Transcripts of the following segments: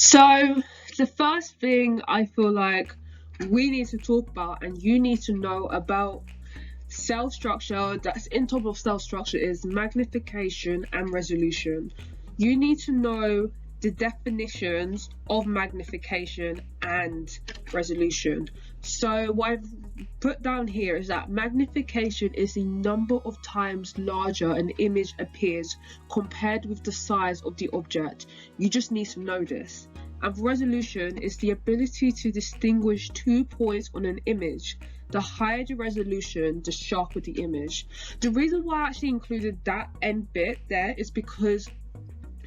So the first thing I feel like we need to talk about and you need to know about cell structure that's in top of cell structure is magnification and resolution. You need to know the definitions of magnification and resolution. So what I've put down here is that magnification is the number of times larger an image appears compared with the size of the object. You just need to know this. And resolution is the ability to distinguish 2 points on an image. The higher the resolution, the sharper the image. The reason why I actually included that end bit there is because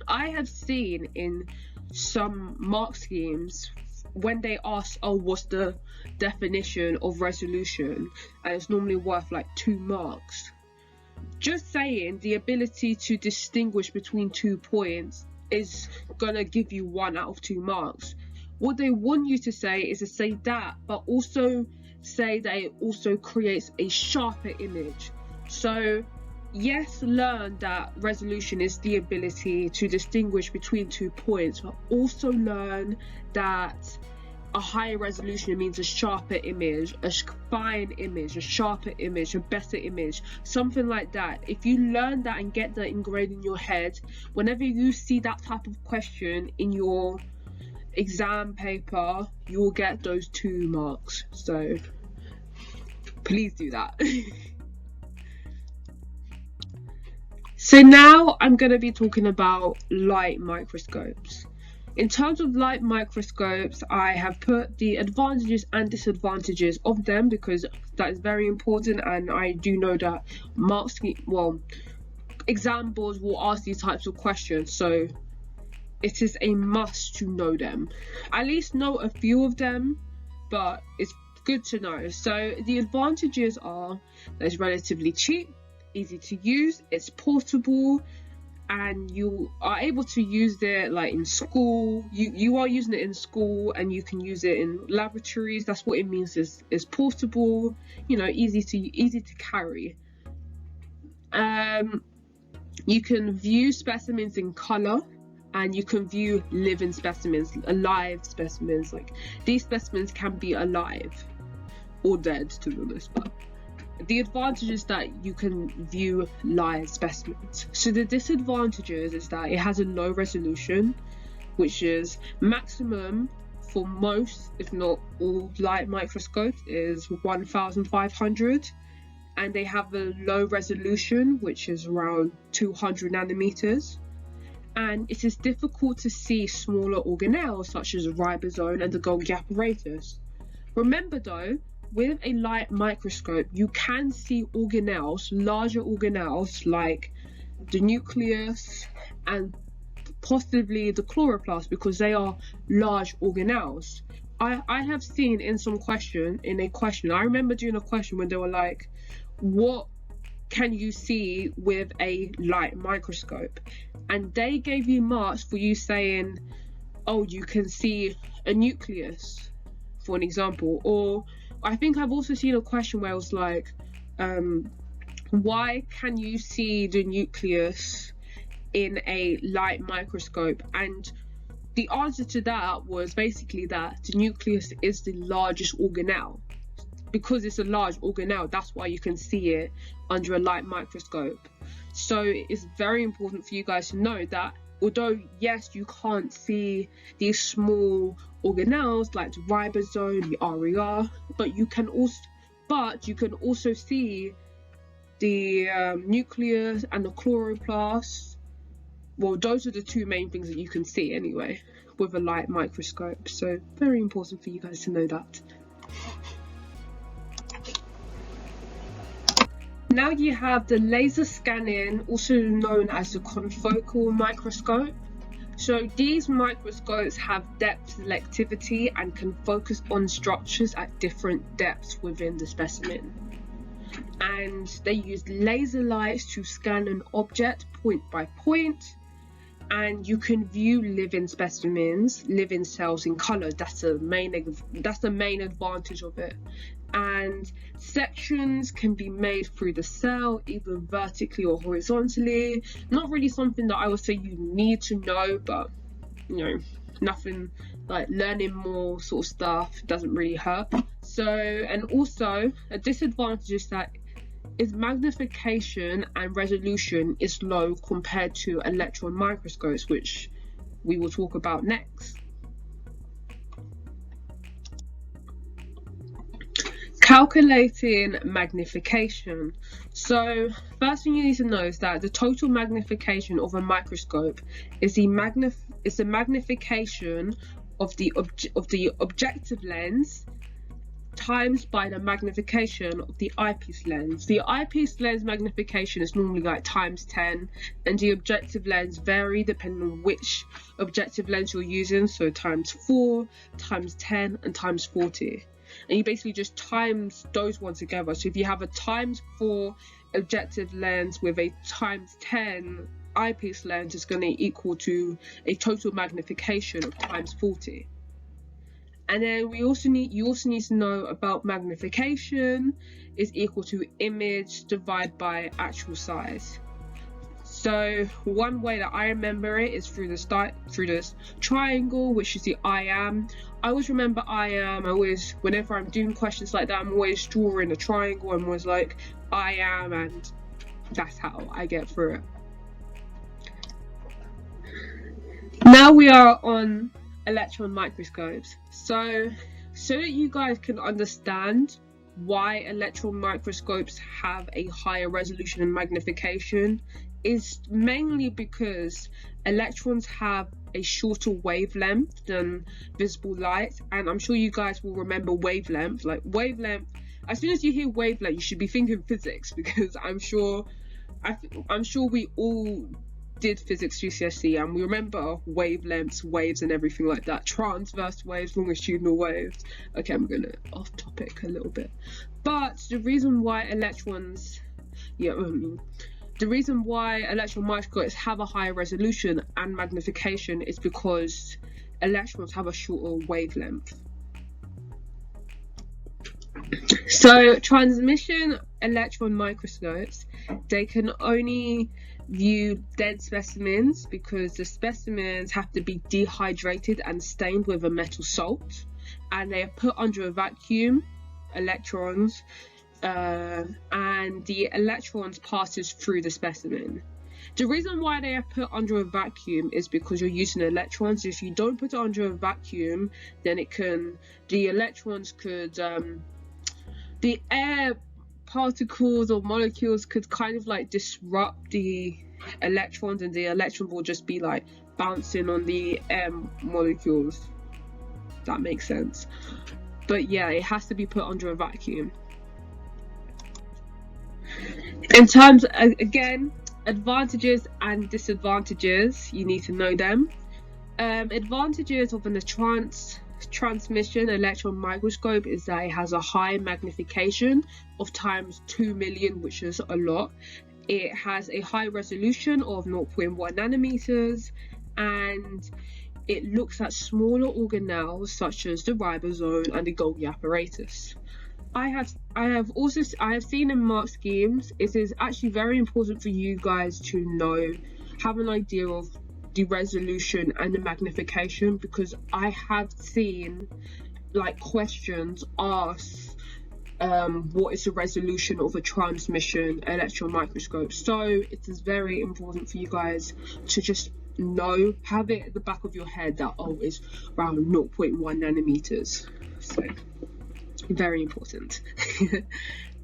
I have seen in some mark schemes when they ask, oh, what's the definition of resolution, and it's normally worth like 2 marks. Just saying the ability to distinguish between 2 points is gonna give you 1 out of 2 marks. What they want you to say is to say that, but also say that it also creates a sharper image. So yes, learn that resolution is the ability to distinguish between 2 points, but also learn that a higher resolution means a sharper image, a fine image, a sharper image, a better image, something like that. If you learn that and get that ingrained in your head, whenever you see that type of question in your exam paper, you will get those 2 marks. So please do that. So now I'm going to be talking about light microscopes. In terms of light microscopes, I have put the advantages and disadvantages of them because that is very important, and I do know that exam boards will ask these types of questions, so it is a must to know them. At least know a few of them, but it's good to know. So the advantages are that it's relatively cheap, easy to use, it's portable, and you are able to use it like in school. You are using it in school and you can use it in laboratories. That's what it means, is portable, you know, easy to carry. You can view specimens in color, and you can view living specimens, alive specimens. Like these specimens can be alive or dead, to be honest, but the advantage is that you can view live specimens. So the disadvantages is that it has a low resolution, which is maximum for most, if not all, light microscopes is 1500, and they have a low resolution, which is around 200 nanometers. And it is difficult to see smaller organelles such as ribosome and the Golgi apparatus. Remember though, with a light microscope, you can see organelles, larger organelles like the nucleus and possibly the chloroplast, because they are large organelles. I have seen in a question, I remember doing a question when they were like, what can you see with a light microscope? And they gave you marks for you saying, oh, you can see a nucleus, for an example. Or I think I've also seen a question where it was like, why can you see the nucleus in a light microscope? And the answer to that was basically that the nucleus is the largest organelle. Because it's a large organelle, that's why you can see it under a light microscope. So it's very important for you guys to know that although yes, you can't see these small organelles like the ribosome, the RER, but you can also see the nucleus and the chloroplast. Well, those are the 2 main things that you can see anyway with a light microscope. So very important for you guys to know that. Now you have the laser scanning, also known as the confocal microscope. So these microscopes have depth selectivity and can focus on structures at different depths within the specimen. And they use laser lights to scan an object point by point, and you can view living specimens, living cells in color. That's the main advantage of it. And sections can be made through the cell, either vertically or horizontally. Not really something that I would say you need to know, but nothing like learning more sort of stuff doesn't really hurt. So, and also a disadvantage is that its magnification and resolution is low compared to electron microscopes, which we will talk about next. Calculating magnification. So first thing you need to know is that the total magnification of a microscope is the magnification of the objective lens times by the magnification of the eyepiece lens. The eyepiece lens magnification is normally like times 10, and the objective lens vary depending on which objective lens you're using, so times 4, times 10, and times 40. And you basically just times those ones together. So if you have a times 4 objective lens with a times 10 eyepiece lens, it's going to equal to a total magnification of times 40. And then you also need to know about magnification is equal to image divided by actual size. So one way that I remember it is through this triangle, which is the I am. I always remember I am. Whenever I'm doing questions like that, I'm always drawing a triangle. I'm always like I am, and that's how I get through it. Now we are on electron microscopes. So that you guys can understand why electron microscopes have a higher resolution and magnification is mainly because electrons have a shorter wavelength than visible light, and I'm sure you guys will remember wavelength. Like wavelength, as soon as you hear wavelength, you should be thinking physics, because I'm sure we all did physics GCSE and we remember wavelengths, waves, and everything like that. Transverse waves, longitudinal waves. Okay, I'm gonna off topic a little bit, but the reason why electron microscopes have a higher resolution and magnification is because electrons have a shorter wavelength. So transmission electron microscopes, they can only view dead specimens because the specimens have to be dehydrated and stained with a metal salt, and they are put under a vacuum, electrons, and the electrons passes through the specimen. The reason why they are put under a vacuum is because you're using electrons. If you don't put it under a vacuum, then the electrons could the air particles or molecules could kind of like disrupt the electrons, and the electrons will just be like bouncing on the air molecules. That makes sense. But yeah, it has to be put under a vacuum. In terms, again, advantages and disadvantages, you need to know them. Advantages of an transmission electron microscope is that it has a high magnification of times 2 million, which is a lot. It has a high resolution of 0.1 nanometers, and it looks at smaller organelles such as the ribosome and the Golgi apparatus. I have seen in mark schemes, it is actually very important for you guys to have an idea of the resolution and the magnification, because I have seen like questions asked what is the resolution of a transmission electron microscope. So it is very important for you guys to just have it at the back of your head that it's around 0.1 nanometers. So very important.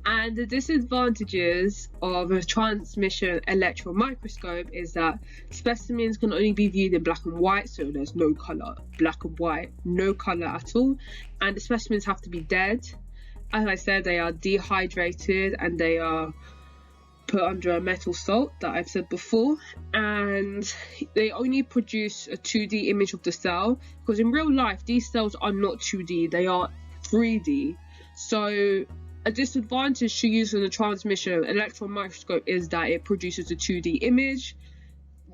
And the disadvantages of a transmission electron microscope is that specimens can only be viewed in black and white, so there's no color, black and white, no color at all, and the specimens have to be dead. As I said, they are dehydrated and they are put under a metal salt that I've said before, and they only produce a 2D image of the cell, because in real life these cells are not 2D, they are 3D. So a disadvantage to using a transmission electron microscope is that it produces a 2D image.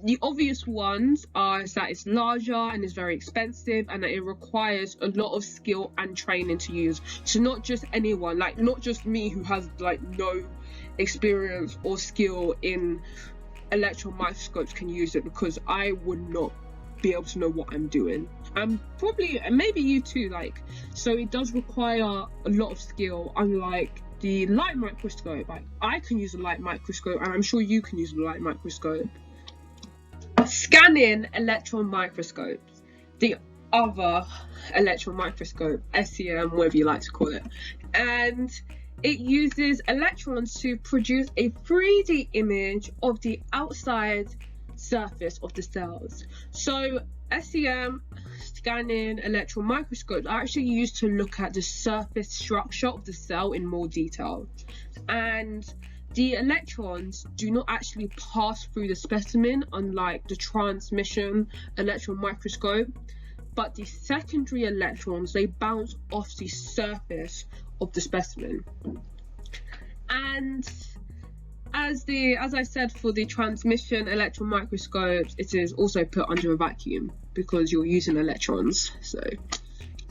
The obvious ones are that it's larger and is very expensive, and that it requires a lot of skill and training to use. So not just anyone, like not just me who has like no experience or skill in electron microscopes can use it, because I would not be able to know what I'm doing. And maybe you too, like, so it does require a lot of skill, unlike the light microscope. Like, I can use a light microscope, and I'm sure you can use a light microscope. Scanning electron microscopes, the other electron microscope, SEM, whatever you like to call it, and it uses electrons to produce a 3D image of the outside surface of the cells. So SEM, scanning electron microscopes, are actually used to look at the surface structure of the cell in more detail, and the electrons do not actually pass through the specimen, unlike the transmission electron microscope, but the secondary electrons, they bounce off the surface of the specimen. And as I said, for the transmission electron microscopes, it is also put under a vacuum because you're using electrons, so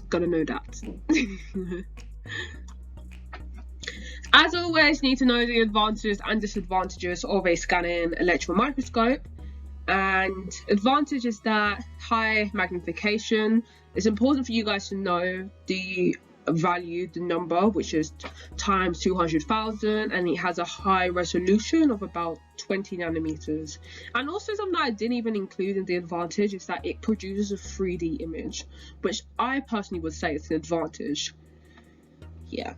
gotta know that. As always, you need to know the advantages and disadvantages of a scanning electron microscope. And advantage is that high magnification. It's important for you guys to know the value, the number, which is times 200,000, and it has a high resolution of about 20 nanometers. And also something I didn't even include in the advantage is that it produces a 3D image, which I personally would say is an advantage. Yeah.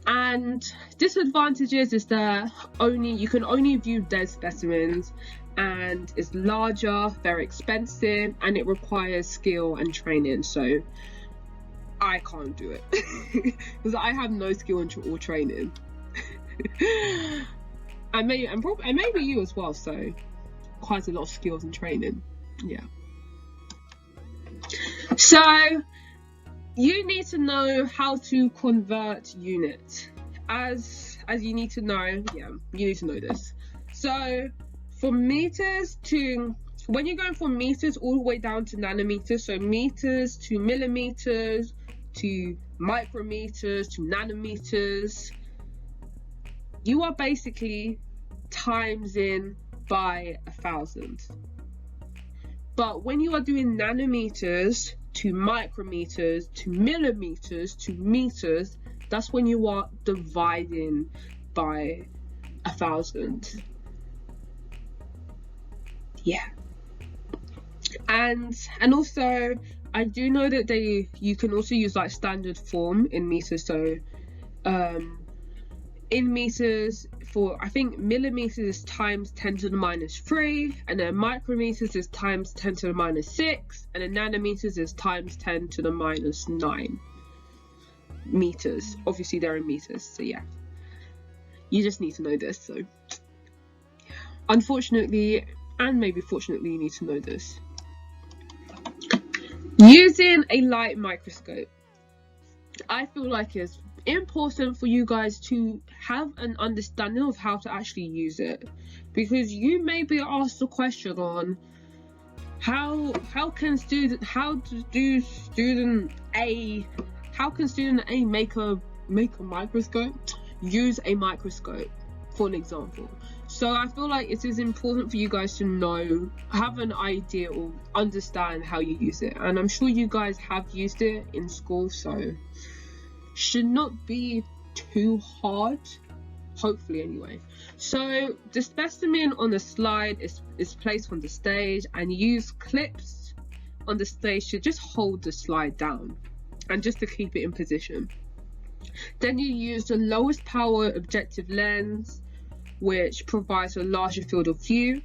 And disadvantages is that you can only view dead specimens, and it's larger, very expensive, and it requires skill and training. So I can't do it because I have no skill or training. and maybe you as well. So quite a lot of skills and training. Yeah. So you need to know how to convert units. As you need to know, you need to know this. So from meters to, when you're going from meters all the way down to nanometers, so meters to millimeters to micrometers to nanometers, you are basically timesing by 1,000. But when you are doing nanometers to micrometers to millimeters to meters, that's when you are dividing by 1,000. Yeah. And also I do know that you can also use like standard form in meters. So in meters, for I think millimeters is times 10 to the minus 3, and then micrometers is times 10 to the minus 6, and then nanometers is times 10 to the minus 9 meters. Obviously they're in meters, so yeah, you just need to know this. So unfortunately, and maybe fortunately, you need to know this. Using a light microscope, I feel like it's important for you guys to have an understanding of how to actually use it, because you may be asked a question on how can student A make a microscope, use a microscope, for an example. So I feel like it is important for you guys to know, have an idea or understand how you use it. And I'm sure you guys have used it in school, so should not be too hard, hopefully anyway. So the specimen on the slide is placed on the stage, and use clips on the stage to just hold the slide down and just to keep it in position. Then you use the lowest power objective lens, which provides a larger field of view,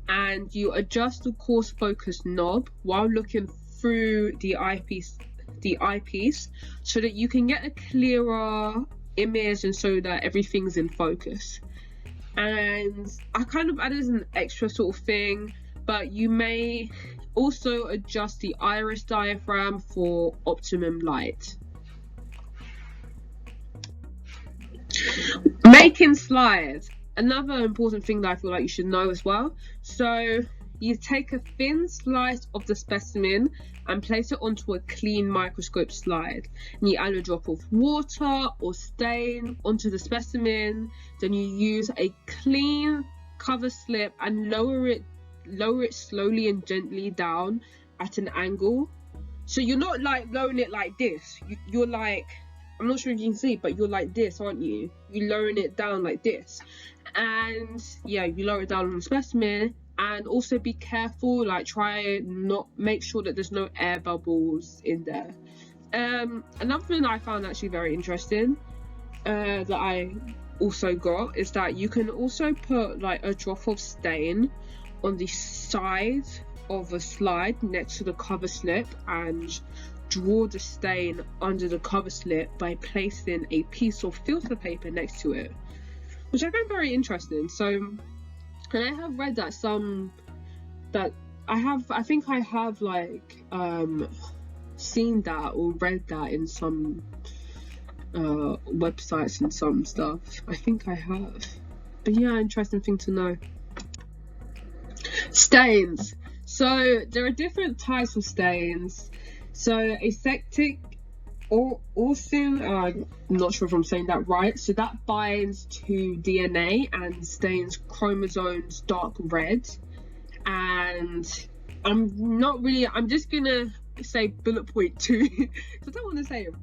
and you adjust the coarse focus knob while looking through the eyepiece, so that you can get a clearer image and so that everything's in focus. And I kind of added an extra sort of thing, but you may also adjust the iris diaphragm for optimum light. Making slides. Another important thing that I feel like you should know as well. So you take a thin slice of the specimen and place it onto a clean microscope slide, and you add a drop of water or stain onto the specimen. Then you use a clean cover slip and lower it slowly and gently down at an angle. So you're not like lowering it like this. You're like, I'm not sure if you can see, but you're like this, aren't you? You're lowering it down like this. And yeah, you lower it down on the specimen. And also be careful, like try not, make sure that there's no air bubbles in there. Another thing I found actually very interesting that I also got is that you can also put like a drop of stain on the side of a slide next to the cover slip and draw the stain under the cover slip by placing a piece of filter paper next to it, which I found very interesting. So, and I have read that I think I have like seen that or read that in some websites and some stuff. I think I have, but yeah, interesting thing to know. Stains. So there are different types of stains. So aseptic or I'm not sure if I'm saying that right. So that binds to DNA and stains chromosomes dark red. And I'm just gonna say bullet point 2 because I don't want to say it.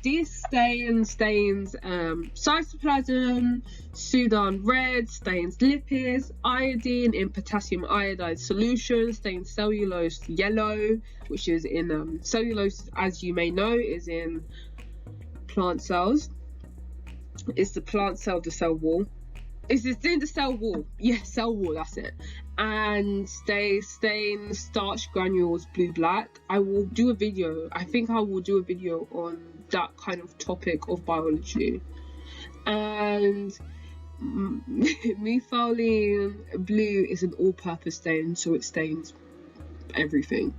These stains cytoplasm, Sudan red, stains lipids, iodine in potassium iodide solution, stains cellulose yellow, which is in cellulose, as you may know, is in plant cells. It's the plant cell, the cell wall. It's in the cell wall. Yeah, cell wall, that's it. And they stain starch granules blue-black. I will do a video. I think I will do a video on that kind of topic of biology. And methylene blue is an all-purpose stain, so it stains everything.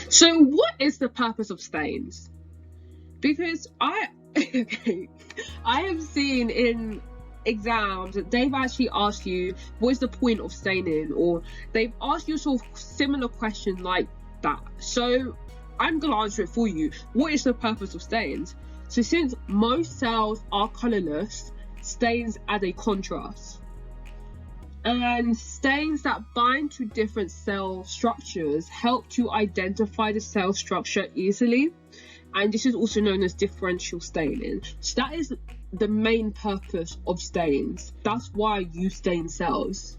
So what is the purpose of stains? Because I have seen in exams that they've actually asked you what is the point of staining, or they've asked you sort of similar question like that. So I'm gonna answer it for you. What is the purpose of stains? So since most cells are colorless, stains add a contrast. And stains that bind to different cell structures help to identify the cell structure easily. And this is also known as differential staining. So that is the main purpose of stains. That's why you stain cells.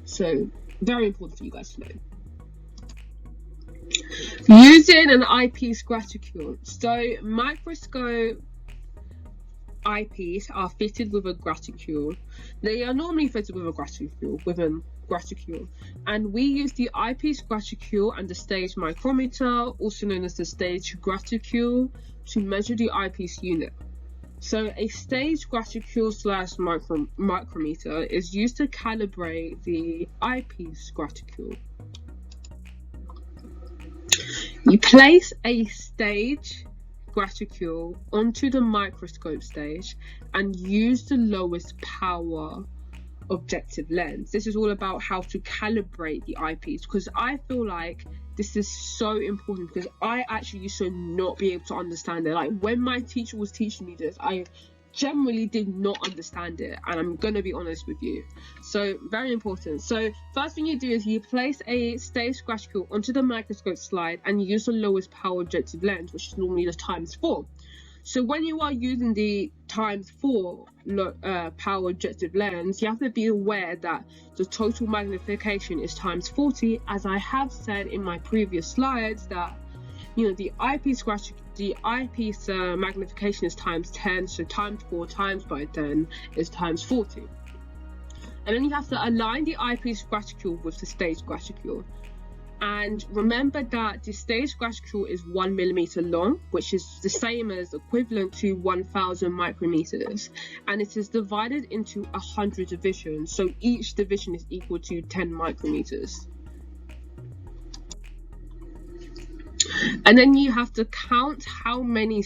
So very important for you guys to know. Using an eyepiece graticule. So microscope eyepiece are fitted with a graticule. They are normally fitted with a graticule, and we use the eyepiece graticule and the stage micrometer, also known as the stage graticule, to measure the eyepiece unit. So a stage graticule / micrometer is used to calibrate the eyepiece graticule. You place a stage graticule onto the microscope stage and use the lowest power objective lens. This is all about how to calibrate the eyepiece, because I feel like this is so important, because I actually used to not be able to understand it. Like when my teacher was teaching me this, I generally did not understand it, and I'm gonna be honest with you. So very important. So first thing you do is you place a stage graticule onto the microscope slide and use the lowest power objective lens, which is normally the ×4. So when you are using the ×4 power objective lens, you have to be aware that the total magnification is ×40, as I have said in my previous slides that, you know, the eyepiece magnification is ×10, so ×4 times by 10 is ×40. And then you have to align the eyepiece graticule with the stage graticule. And remember that the stage graticule is 1 millimeter long, which is the same as equivalent to 1000 micrometers, and it is divided into 100 divisions, so each division is equal to 10 micrometers. And then you have to count how many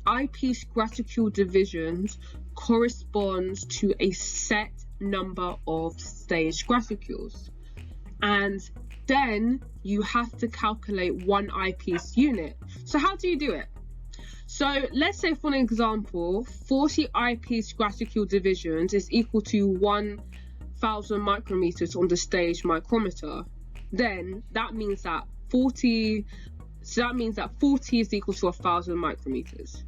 eyepiece graticule divisions corresponds to a set number of stage graticules, and then you have to calculate one eyepiece unit. So how do you do it? So let's say, for an example, 40 eyepiece graticule divisions is equal to 1000 micrometers on the stage micrometer. then that means that 40 is equal to 1,000 micrometers.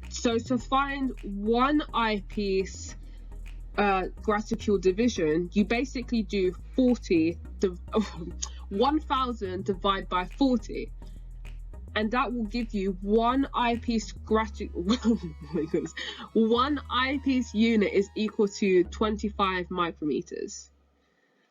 So to find one eyepiece graticule division, you basically do 1,000 divided by 40, and that will give you one eyepiece one eyepiece unit is equal to 25 micrometers.